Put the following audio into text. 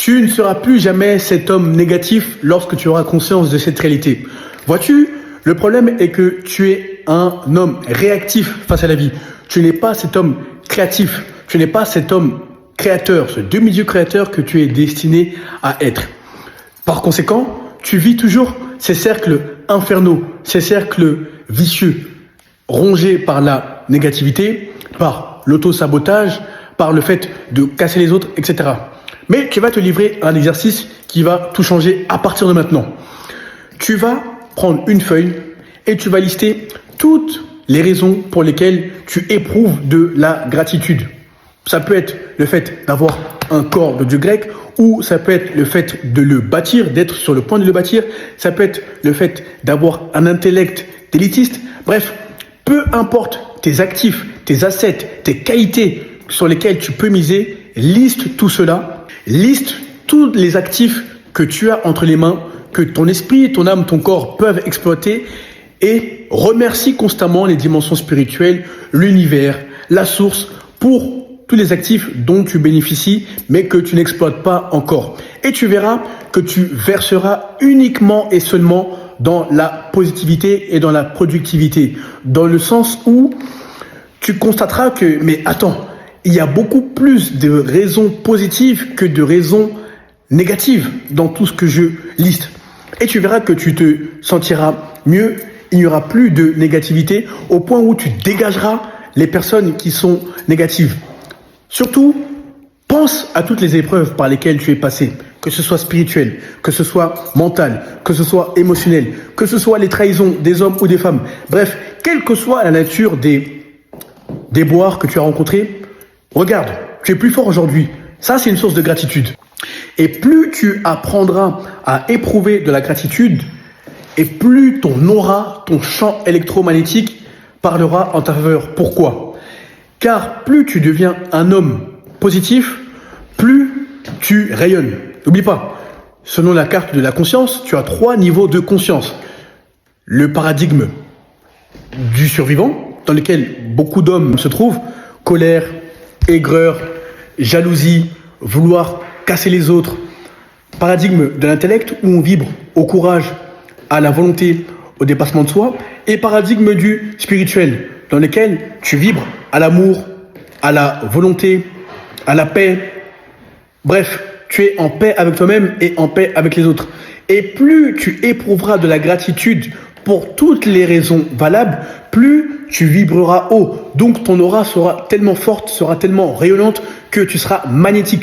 Tu ne seras plus jamais cet homme négatif lorsque tu auras conscience de cette réalité. Vois-tu, le problème est que tu es un homme réactif face à la vie. Tu n'es pas cet homme créatif. Tu n'es pas cet homme créateur, ce demi-dieu créateur que tu es destiné à être. Par conséquent, tu vis toujours ces cercles infernaux, ces cercles vicieux, rongés par la négativité, par l'auto-sabotage, par le fait de casser les autres, etc. Mais tu vas te livrer à un exercice qui va tout changer à partir de maintenant. Tu vas prendre une feuille et tu vas lister toutes les raisons pour lesquelles tu éprouves de la gratitude. Ça peut être le fait d'avoir un corps de dieu grec, ou ça peut être le fait de le bâtir, d'être sur le point de le bâtir. Ça peut être le fait d'avoir un intellect d'élitiste. Bref, peu importe tes actifs, tes assets, tes qualités sur lesquelles tu peux miser, liste tout cela. Liste tous les actifs que tu as entre les mains, que ton esprit, ton âme, ton corps peuvent exploiter, et remercie constamment les dimensions spirituelles, l'univers, la source, pour tous les actifs dont tu bénéficies, mais que tu n'exploites pas encore. Et tu verras que tu verseras uniquement et seulement dans la positivité et dans la productivité, dans le sens où tu constateras que, mais attends, il y a beaucoup plus de raisons positives que de raisons négatives dans tout ce que je liste. Et tu verras que tu te sentiras mieux, il n'y aura plus de négativité au point où tu dégageras les personnes qui sont négatives. Surtout, pense à toutes les épreuves par lesquelles tu es passé, que ce soit spirituel, que ce soit mental, que ce soit émotionnel, que ce soit les trahisons des hommes ou des femmes. Bref, quelle que soit la nature des déboires que tu as rencontrés, regarde, tu es plus fort aujourd'hui. Ça, c'est une source de gratitude. Et plus tu apprendras à éprouver de la gratitude, et plus ton aura, ton champ électromagnétique parlera en ta faveur. Pourquoi ? Car plus tu deviens un homme positif, plus tu rayonnes. N'oublie pas, selon la carte de la conscience, tu as 3 niveaux de conscience. Le paradigme du survivant, dans lequel beaucoup d'hommes se trouvent, colère, aigreur, jalousie, vouloir casser les autres. Paradigme de l'intellect, où on vibre au courage, à la volonté, au dépassement de soi. Et paradigme du spirituel, dans lequel tu vibres à l'amour, à la volonté, à la paix. Bref, tu es en paix avec toi-même et en paix avec les autres. Et plus tu éprouveras de la gratitude pour toutes les raisons valables, plus tu vibreras haut. Donc ton aura sera tellement forte, sera tellement rayonnante que tu seras magnétique.